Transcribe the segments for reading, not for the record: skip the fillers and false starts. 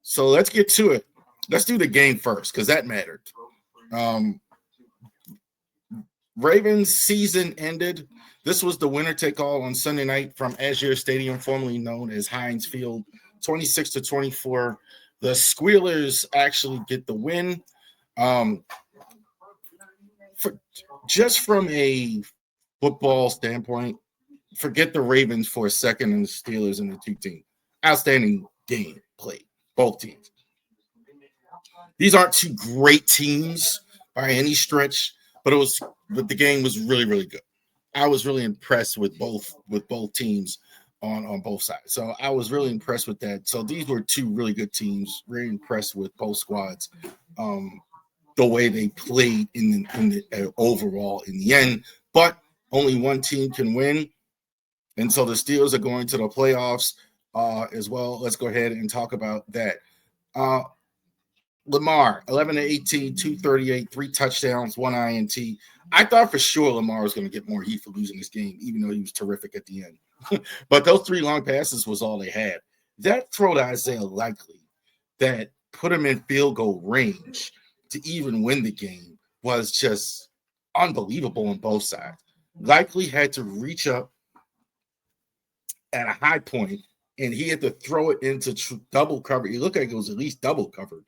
So let's get to it. Let's do the game first because that mattered. Um, Ravens season ended. This was the winner take all on Sunday night from Azure Stadium, formerly known as Heinz Field, 26-24. The Squealers actually get the win. For, just from a football standpoint, forget the Ravens for a second and the Steelers and the two teams. Outstanding game played, both teams. These aren't two great teams by any stretch, but the game was really, really good. I was really impressed with both teams on both sides. So I was really impressed with that. So these were two really good teams. Very impressed with both squads. The way they played in the overall in the end, but only one team can win. And so the Steelers are going to the playoffs as well. Let's go ahead and talk about that. Lamar, 11-18, 238, 3 touchdowns, 1 INT. I thought for sure Lamar was going to get more heat for losing this game, even though he was terrific at the end. But those 3 long passes was all they had. That throw to Isaiah Likely that put him in field goal range to even win the game was just unbelievable on both sides. Likely had to reach up at a high point, and he had to throw it into double cover. It looked like it was at least double covered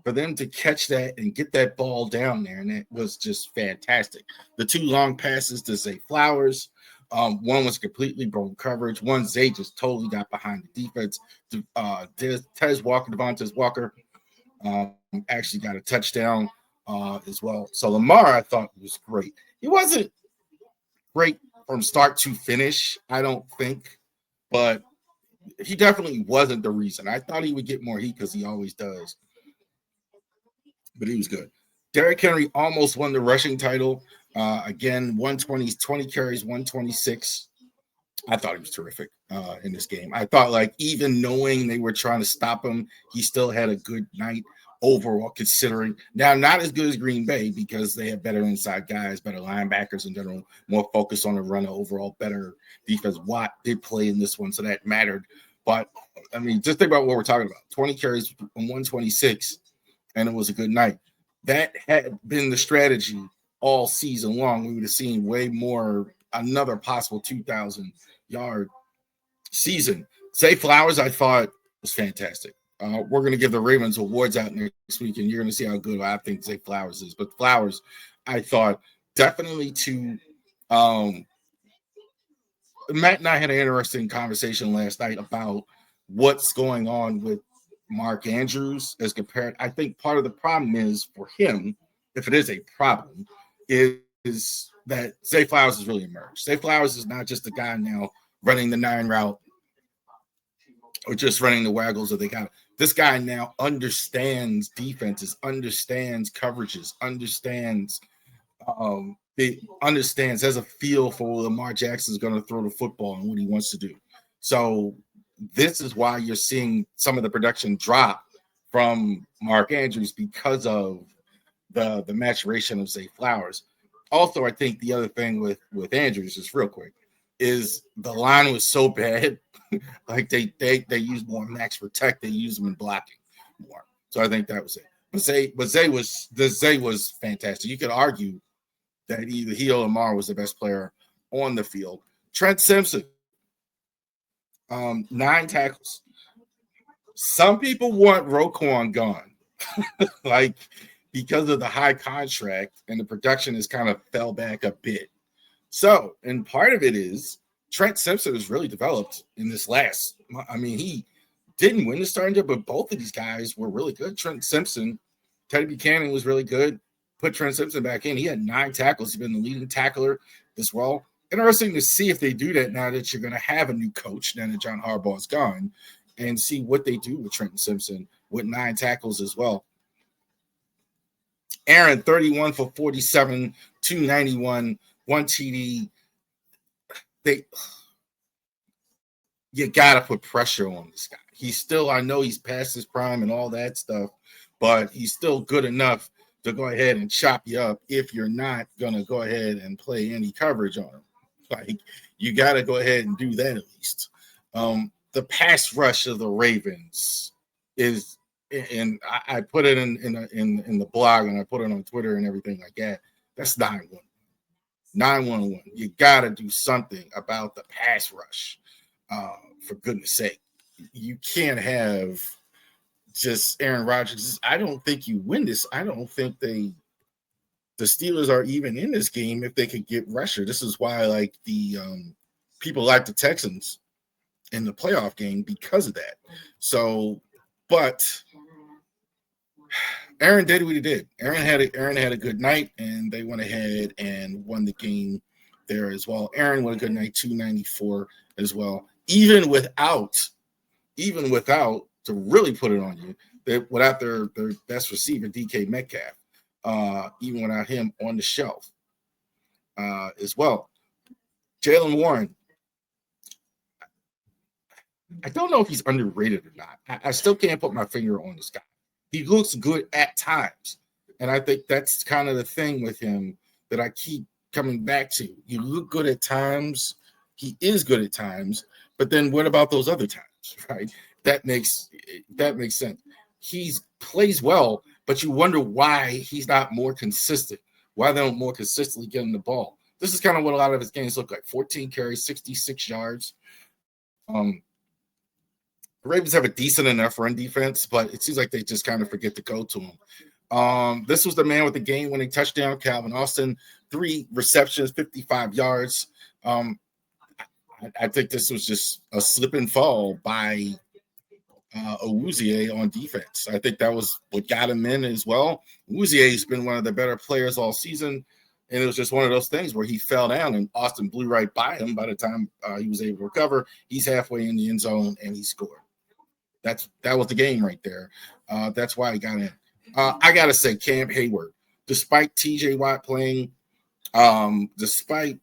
for them to catch that and get that ball down there, and it was just fantastic. The 2 long passes to Zay Flowers, one was completely broken coverage. One, Zay just totally got behind the defense. Devontae Walker actually got a touchdown as well. So Lamar, I thought, was great. He wasn't great from start to finish, I don't think, but he definitely wasn't the reason. I thought he would get more heat because he always does, but he was good. Derrick Henry almost won the rushing title. Again, 120 carries, 126. I thought he was terrific in this game. I thought, like, even knowing they were trying to stop him, he still had a good night overall, considering. Now, not as good as Green Bay because they have better inside guys, better linebackers in general, more focus on the run, overall better defense. Watt did play in this one, so that mattered. But, I mean, just think about what we're talking about. 20 carries on 126, and it was a good night. That had been the strategy all season long. We would have seen way more, another possible 2,000-yard season. Zay Flowers, I thought, was fantastic. We're going to give the Ravens awards out next week, and you're going to see how good I think Zay Flowers is. But Flowers, I thought, definitely to Matt and I had an interesting conversation last night about what's going on with Mark Andrews as compared. I think part of the problem is for him, if it is a problem, is that Zay Flowers has really emerged. Zay Flowers is not just a guy now running the 9 route or just running the waggles that they got. This guy now understands defenses, understands coverages, understands has a feel for what Lamar Jackson is going to throw the football and what he wants to do. So this is why you're seeing some of the production drop from Mark Andrews because of the maturation of Zay Flowers. Also, I think the other thing with Andrews, just real quick, is the line was so bad. Like they used more max protect, they used them in blocking more. So I think that was it. But Zay was fantastic. You could argue that either he or Lamar was the best player on the field. Trent Simpson, 9 tackles. Some people want Roquan gone, like because of the high contract and the production has kind of fell back a bit. So, and part of it is Trent Simpson has really developed in this last. I mean, he didn't win the starting job, but both of these guys were really good. Trent Simpson, Teddy Buchanan was really good. Put Trent Simpson back in. He had 9 tackles. He's been the leading tackler as well. Interesting to see if they do that now that you're going to have a new coach, now that John Harbaugh is gone, and see what they do with Trenton Simpson with 9 tackles as well. Aaron, 31 for 47, 291, 1 TD. You got to put pressure on this guy. He's still, I know he's past his prime and all that stuff, but he's still good enough to go ahead and chop you up if you're not going to go ahead and play any coverage on him. Like, you got to go ahead and do that at least. The pass rush of the Ravens is and I put it in the blog, and I put it on Twitter and everything like that. That's 911. 911. You got to do something about the pass rush. For goodness sake, you can't have just Aaron Rodgers. I don't think you win this. I don't think the Steelers are even in this game if they could get rusher. This is why, like, the people like the Texans in the playoff game because of that. So, but Aaron did what he did. Aaron had a good night, and they went ahead and won the game there as well. Aaron won a good night, 294 as well. Even without to really put it on you, without their best receiver, DK Metcalf, even without him on the shelf as well. Jaylen Warren, I don't know if he's underrated or not. I still can't put my finger on this guy. He looks good at times, and I think that's kind of the thing with him that I keep coming back to. You look good at times. He is good at times, but then what about those other times, right? That makes sense. He plays well, but you wonder why he's not more consistent. Why they don't more consistently get him the ball. This is kind of what a lot of his games look like. 14 carries, 66 yards. The Ravens have a decent enough run defense, but it seems like they just kind of forget to go to him. This was the man with the game-winning touchdown, Calvin Austin, 3 receptions, 55 yards. I think this was just a slip and fall by Awuzie on defense. I think that was what got him in as well. Awuzie has been one of the better players all season, and it was just one of those things where he fell down, and Austin blew right by him. By the time he was able to recover, he's halfway in the end zone, and he scored. That was the game right there. That's why he got in. I got to say, Cam Hayward, despite TJ Watt playing, despite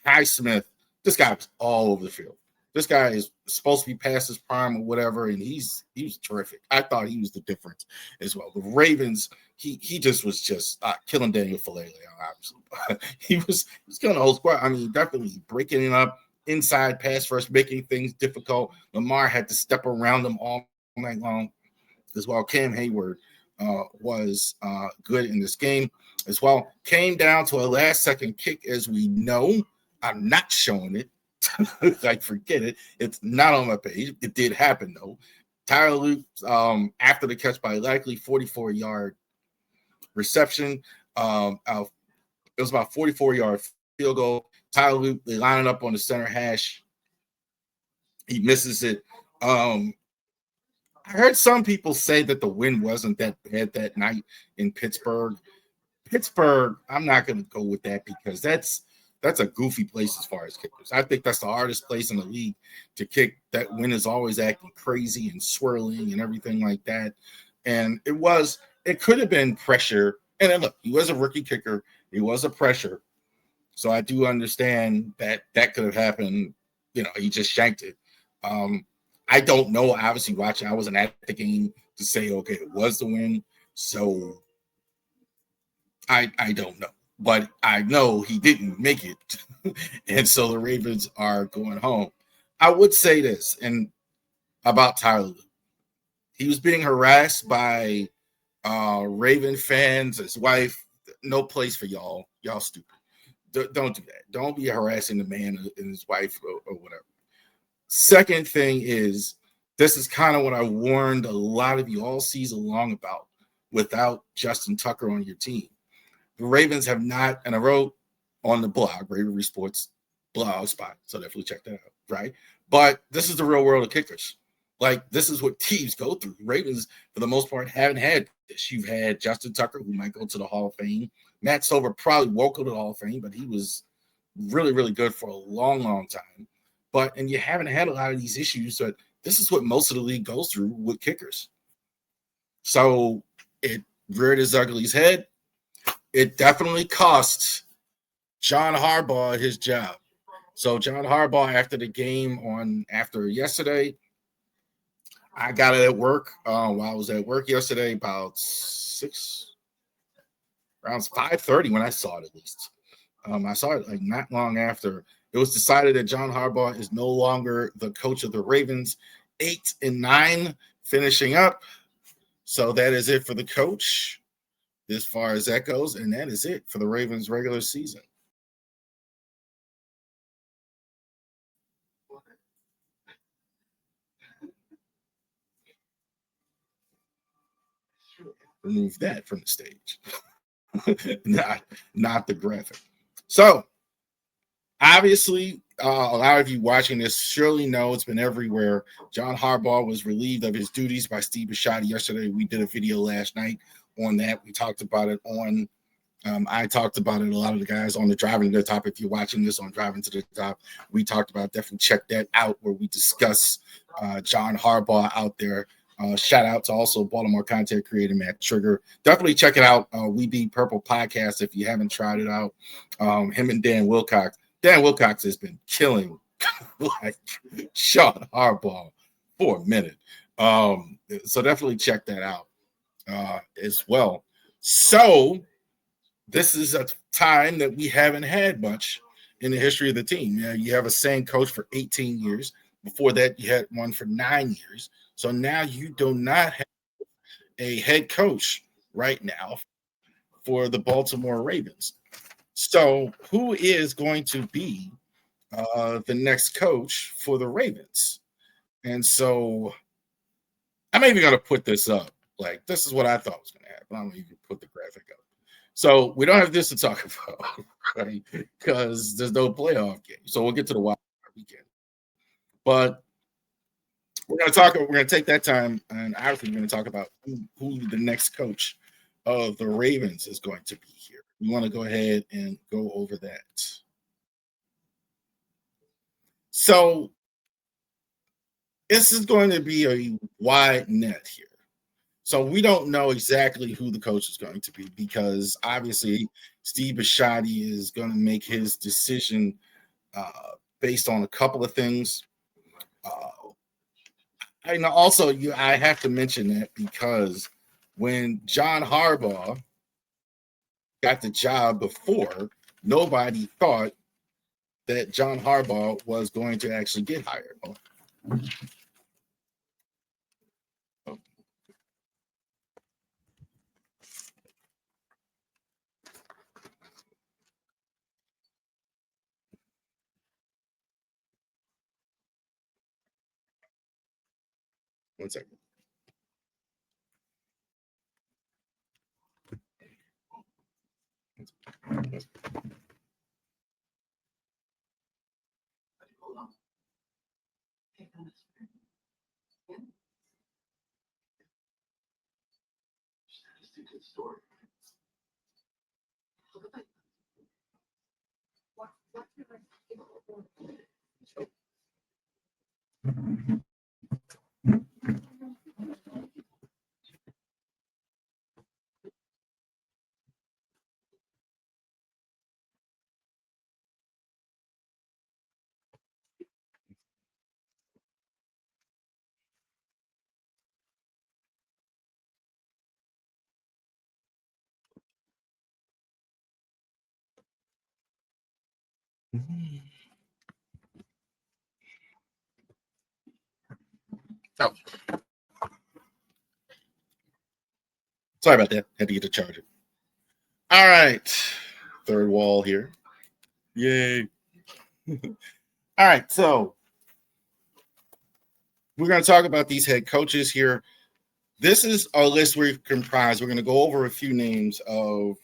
Highsmith, this guy was all over the field. This guy is supposed to be past his prime or whatever, and he was terrific. I thought he was the difference as well. The Ravens, he was just killing Daniel Falele, obviously. he was killing the whole squad. I mean, definitely breaking it up inside pass first, making things difficult. Lamar had to step around them all night long as well. Cam Hayward was good in this game as well. Came down to a last-second kick, as we know. I'm not showing it. Like, forget it. It's not on my page. It did happen, though. Tyler Luke, after the catch by Likely, 44-yard reception. It was about 44-yard field goal. Tyler Luke, they line it up on the center hash. He misses it. I heard some people say that the wind wasn't that bad that night in Pittsburgh. I'm not going to go with that because that's a goofy place as far as kickers. I think that's the hardest place in the league to kick. That wind is always acting crazy and swirling and everything like that. And it could have been pressure. And then look, he was a rookie kicker. He was a pressure. So I do understand that could have happened. You know, he just shanked it. I don't know. Obviously, watching, I wasn't at the game to say, okay, it was the win. So I don't know. But I know he didn't make it. And so the Ravens are going home. I would say this and about Tyler. He was being harassed by Raven fans, his wife. No place for y'all. Y'all stupid. Don't do that. Don't be harassing the man and his wife or whatever. Second thing is, this is kind of what I warned a lot of you all season long about without Justin Tucker on your team. The Ravens have not, and I wrote on the blog, Rivalry Sports blog spot, so definitely check that out, right? But this is the real world of kickers. Like, this is what teams go through. Ravens, for the most part, haven't had this. You've had Justin Tucker, who might go to the Hall of Fame. Matt Silver probably won't go to the Hall of Fame, but he was really, really good for a long, long time. And you haven't had a lot of these issues, but this is what most of the league goes through with kickers. So it reared its ugly's head. It definitely cost John Harbaugh his job. So John Harbaugh, after the game after yesterday, I got it at work. While I was at work yesterday, about around 5:30 when I saw it, at least. I saw it like not long after. It was decided that John Harbaugh is no longer the coach of the Ravens. 8-9, finishing up. So that is it for the coach as far as that goes. And that is it for the Ravens regular season. Remove that from the stage. not the graphic. So obviously, a lot of you watching this surely know it's been everywhere. John Harbaugh was relieved of his duties by Steve Bisciotti yesterday. We did a video last night on that. We talked about it on. I talked about it. A lot of the guys on the Driving to the Top. If you're watching this on Driving to the Top, we talked about. Definitely check that out where we discuss John Harbaugh out there. Shout out to also Baltimore content creator Matt Trigger. Definitely check it out. We Be Purple podcast if you haven't tried it out. Him and Dan Wilcox. Dan Wilcox has been killing like Sean Harbaugh for a minute. So definitely check that out as well. So this is a time that we haven't had much in the history of the team. You have a same coach for 18 years. Before that, you had one for 9 years. So now you do not have a head coach right now for the Baltimore Ravens. So who is going to be the next coach for the Ravens? And so I'm even going to put this up. Like, this is what I thought was going to happen. I'm going to even put the graphic up. So we don't have this to talk about, right? Because there's no playoff game. So we'll get to the wild card weekend. But we're going to take that time, and obviously we're going to talk about who the next coach of the Ravens is going to be here. We want to go ahead and go over that. So this is going to be a wide net here. So we don't know exactly who the coach is going to be because obviously Steve Bisciotti is going to make his decision based on a couple of things. And also, I have to mention that because when John Harbaugh got the job before, nobody thought that John Harbaugh was going to actually get hired. One second. Oh. Sorry about that. Had to get the charger. All right. Third wall here. Yay. All right. So we're going to talk about these head coaches here. This is a list we've comprised. We're going to go over a few names of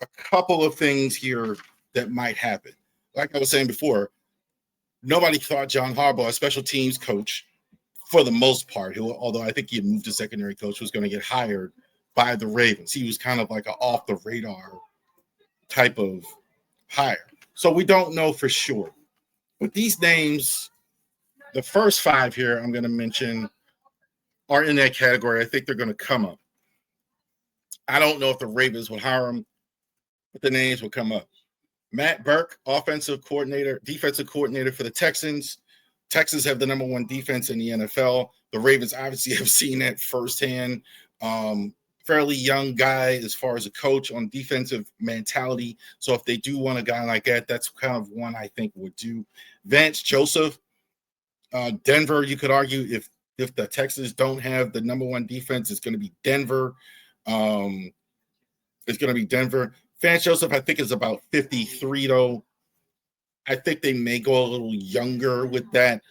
a couple of things here that might happen. Like I was saying before, nobody thought John Harbaugh, a special teams coach, for the most part, who, although I think he had moved to secondary coach, was going to get hired by the Ravens. He was kind of like an off the radar type of hire. So we don't know for sure. But these names, the first five here I'm going to mention are in that category. I think they're going to come up. I don't know if the Ravens will hire them, but the names will come up. Matt Burke, defensive coordinator for the Texans. Texans have the number one defense in the NFL. The Ravens obviously have seen that firsthand. Fairly young guy as far as a coach on defensive mentality. So if they do want a guy like that, that's kind of one I think would do. Vance Joseph, Denver, you could argue if If the Texans don't have the number one defense, it's going to be Denver. It's going to be Denver. Vance Joseph, I think, is about 53, though. I think they may go a little younger with that.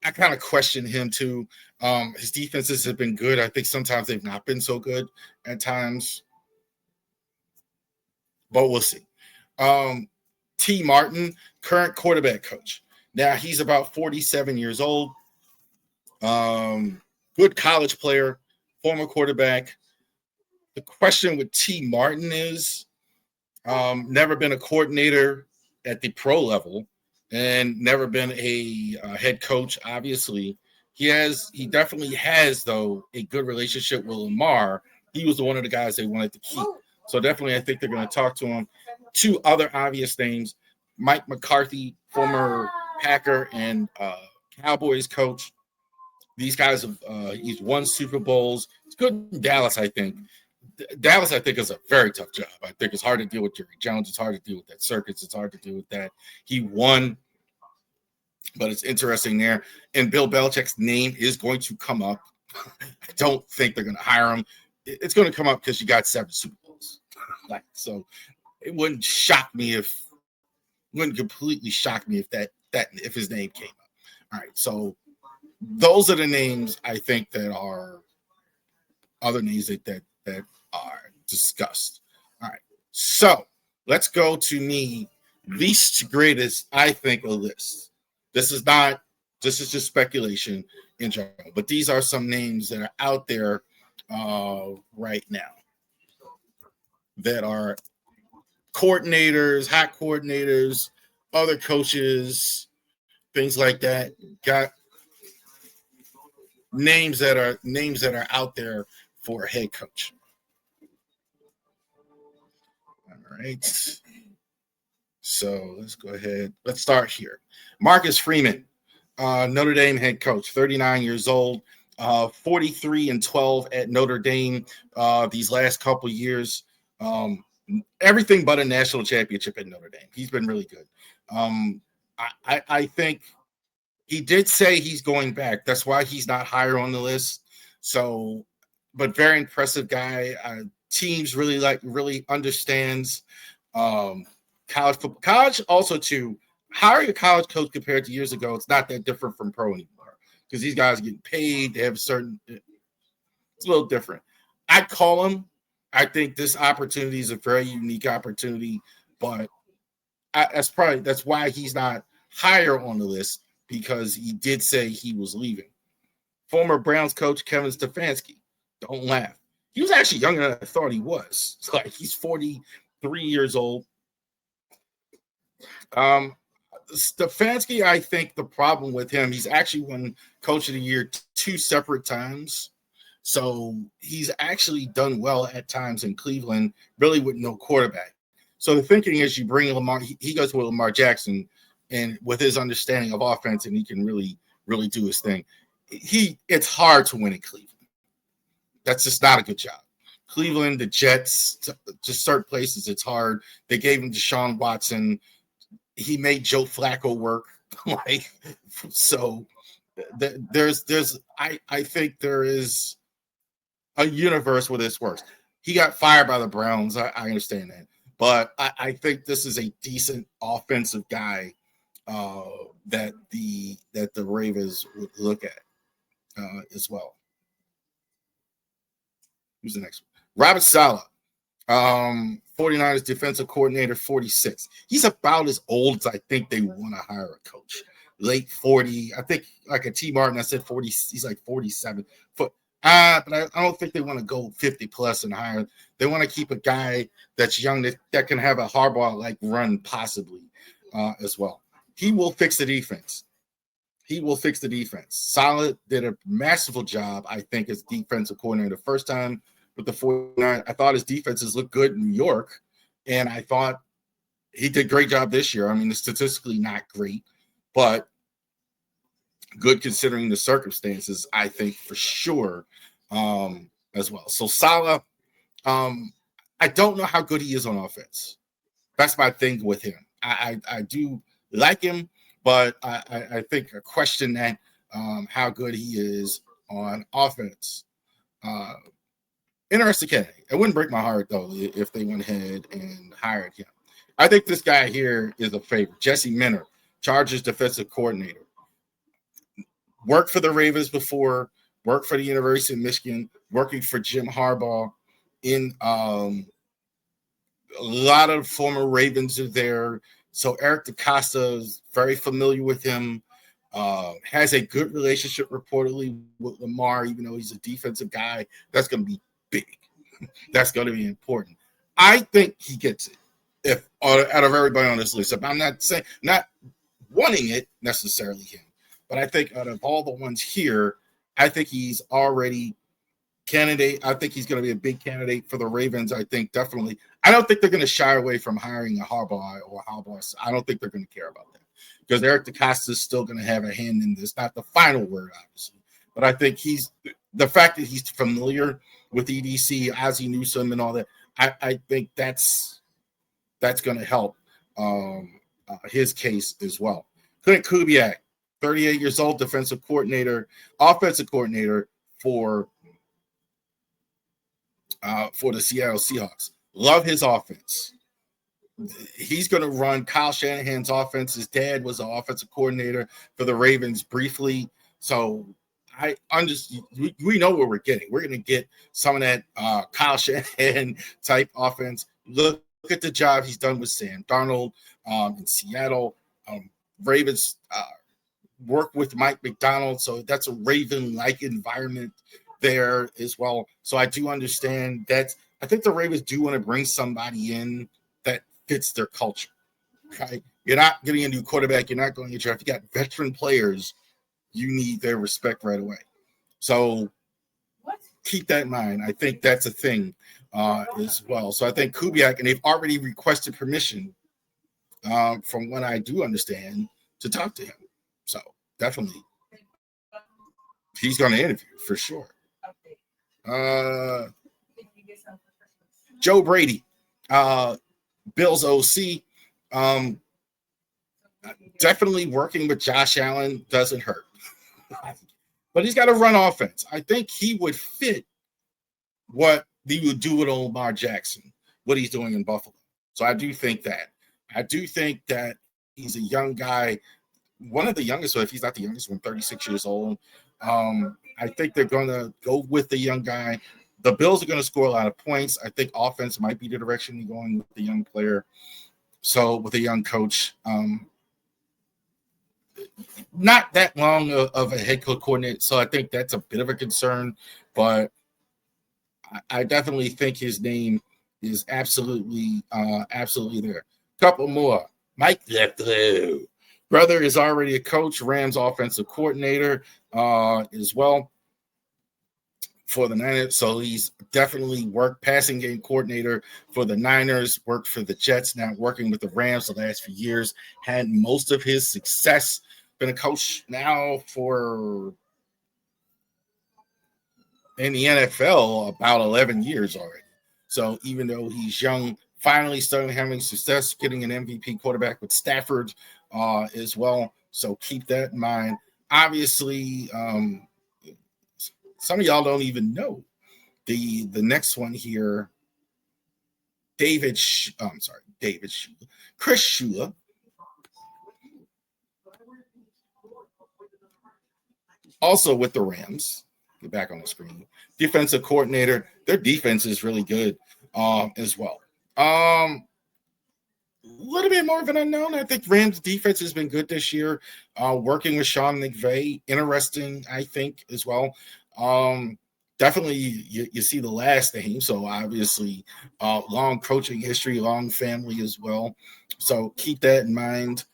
I kind of question him, too. His defenses have been good. I think sometimes they've not been so good at times. But we'll see. T. Martin, current quarterback coach. Now, he's about 47 years old. Good college player, former quarterback. The question with T. Martin is never been a coordinator at the pro level and never been a head coach, obviously. He definitely has, though, a good relationship with Lamar. He was one of the guys they wanted to keep. So definitely I think they're going to talk to him. Two other obvious names, Mike McCarthy, former Packer and Cowboys coach. These guys have he's won Super Bowls. It's good in Dallas, I think. Dallas, I think, is a very tough job. I think it's hard to deal with Jerry Jones. It's hard to deal with that circus. It's hard to deal with that. He won, but it's interesting there. And Bill Belichick's name is going to come up. I don't think they're going to hire him. It's going to come up because you got 7 Super Bowls. So it wouldn't completely shock me if his name came up. All right, so those are the names I think that are other names that are discussed. All right, so let's go to me least greatest. I think a list. This is just speculation in general, but these are some names that are out there right now that are coordinators, hot coordinators, other coaches, things like that. Got names that are out there for a head coach. All right. So let's go ahead. Let's start here. Marcus Freeman, Notre Dame head coach, 39 years old, 43-12 at Notre Dame these last couple years. Everything but a national championship at Notre Dame. He's been really good. I think he did say he's going back. That's why he's not higher on the list. So, but very impressive guy. Teams really understands college football. College also too. Hiring a college coach compared to years ago, it's not that different from pro anymore because these guys are getting paid. They have it's a little different. I'd call him. I think this opportunity is a very unique opportunity, but that's why he's not higher on the list because he did say he was leaving. Former Browns coach Kevin Stefanski. Don't laugh. He was actually younger than I thought he was. It's like he's 43 years old. Stefanski, I think the problem with him, he's actually won Coach of the Year 2 separate times. So he's actually done well at times in Cleveland, really with no quarterback. So the thinking is you bring Lamar, he goes with Lamar Jackson, and with his understanding of offense, and he can really, really do his thing. It's hard to win in Cleveland. That's just not a good job. Cleveland, the Jets, just certain places, it's hard. They gave him Deshaun Watson. He made Joe Flacco work. I think there is a universe where this works. He got fired by the Browns. I understand that. But I think this is a decent offensive guy that the Ravens would look at as well. Who's the next one? Robert Saleh, 49ers defensive coordinator, 46. He's about as old as I think they want to hire a coach. Late 40. I think like a T. Martin, I said 40. He's like 47. But I don't think they want to go 50 plus and hire. They want to keep a guy that's young that can have a Harbaugh-like run possibly as well. He will fix the defense. Saleh did a masterful job, I think, as defensive coordinator the first time with the 49ers. I thought his defenses looked good in New York, and I thought he did a great job this year. I mean, it's statistically not great, but good considering the circumstances, I think, for sure, as well. So Saleh, I don't know how good he is on offense. That's my thing with him. I do like him, but I think I question that how good he is on offense. Interesting candidate. It wouldn't break my heart, though, if they went ahead and hired him. I think this guy here is a favorite. Jesse Minter, Chargers defensive coordinator. Worked for the Ravens before, worked for the University of Michigan, working for Jim Harbaugh. In a lot of former Ravens are there. So Eric DeCosta is very familiar with him. Has a good relationship reportedly with Lamar, even though he's a defensive guy. That's going to be big. That's going to be important. I think he gets it. If out of everybody on this list, if I'm not saying not wanting it necessarily him, but I think out of all the ones here, I think he's already candidate. I think he's going to be a big candidate for the Ravens. I think definitely. I don't think they're going to shy away from hiring a Harbaugh or Harbaugh. I don't think they're going to care about that because Eric DeCosta is still going to have a hand in this. Not the final word, obviously, but I think he's the fact that he's familiar with EDC, Ozzie Newsome, and all that. I think that's going to help his case as well. Clint Kubiak, 38 years old, defensive coordinator, offensive coordinator for the Seattle Seahawks. Love his offense. He's going to run Kyle Shanahan's offense. His dad was an offensive coordinator for the Ravens briefly. So we know what we're getting. We're going to get some of that Kyle Shanahan type offense. Look at the job he's done with Sam Darnold in Seattle. Ravens work with Mike McDonald. So that's a Raven-like environment there as well. So I do understand that. I think the Ravens do want to bring somebody in that fits their culture. Right? You're not getting a new quarterback. You're not going to draft. You got veteran players. You need their respect right away. So keep that in mind. I think that's a thing as well. So I think Kubiak, and they've already requested permission from what I do understand to talk to him. So definitely he's going to interview for sure. Joe Brady, Bills OC, definitely working with Josh Allen doesn't hurt. But he's got to run offense. I think he would fit what he would do with Lamar Jackson, what he's doing in Buffalo. So I do think that. I do think that he's a young guy, one of the youngest, so if he's not the youngest one, 36 years old. I think they're going to go with the young guy. The Bills are going to score a lot of points. I think offense might be the direction you're going with the young player. So with a young coach, not that long of a head coach coordinator. So I think that's a bit of a concern, but I definitely think his name is absolutely there. Couple more. Mike Lefleur. Brother is already a coach, Rams offensive coordinator as well for the Niners. So he's definitely worked passing game coordinator for the Niners, worked for the Jets, now working with the Rams the last few years, had most of his success, been a coach now for in the NFL about 11 years already. So even though he's young, finally starting having success, getting an MVP quarterback with Stafford as well. So keep that in mind. Obviously, some of y'all don't even know the next one here. Chris Shula. Also with the Rams. Get back on the screen. Defensive coordinator. Their defense is really good as well. A little bit more of an unknown. I think Rams defense has been good this year. Working with Sean McVay, interesting, I think, as well. Definitely, you see the last name. So obviously, long coaching history, long family as well. So keep that in mind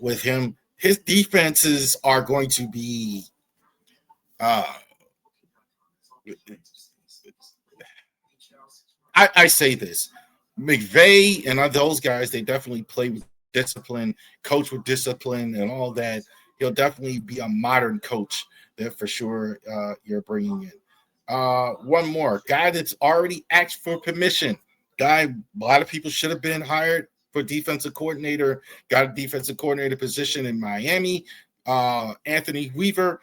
with him. His defenses are going to be. I say this. McVay and those guys, they definitely play with discipline, coach with discipline, and all that. He'll definitely be a modern coach that for sure you're bringing in. One more guy that's already asked for permission. Guy, a lot of people should have been hired for defensive coordinator. Got a defensive coordinator position in Miami. Anthony Weaver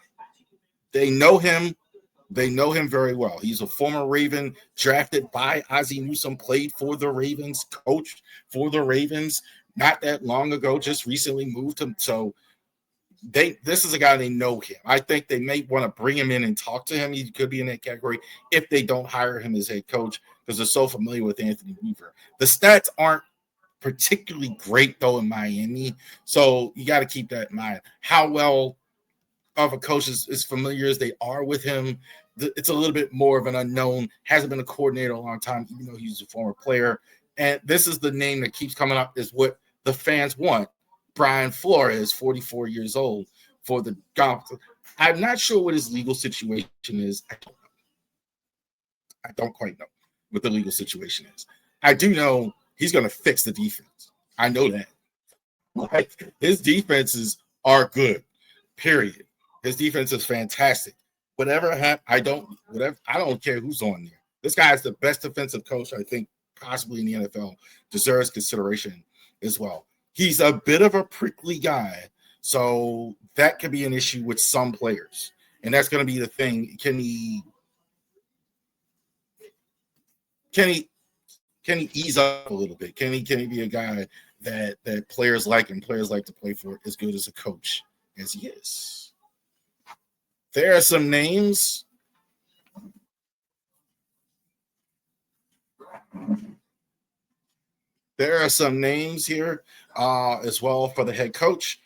They know him. They know him very well. He's a former Raven, drafted by Ozzie Newsome, played for the Ravens, coached for the Ravens not that long ago, just recently moved him. So this is a guy, they know him. I think they may want to bring him in and talk to him. He could be in that category if they don't hire him as head coach because they're so familiar with Anthony Weaver. The stats aren't particularly great, though, in Miami. So you got to keep that in mind. How well of a coach is familiar as they are with him, it's a little bit more of an unknown. Hasn't been a coordinator a long time, even though he's a former player. And this is the name that keeps coming up is what the fans want. Brian Flores, 44 years old, for the golf. I'm not sure what his legal situation is. I don't quite know what the legal situation is. I do know he's going to fix the defense. I know that. Like, his defenses are good, period. His defense is fantastic. Whatever I don't care who's on there. This guy is the best defensive coach, I think, possibly in the NFL. Deserves consideration as well. He's a bit of a prickly guy, so that could be an issue with some players. And that's going to be the thing. Can he ease up a little bit? Can he be a guy that players like and players like to play for as good as a coach as he is? There are some names. There are some names here as well for the head coach.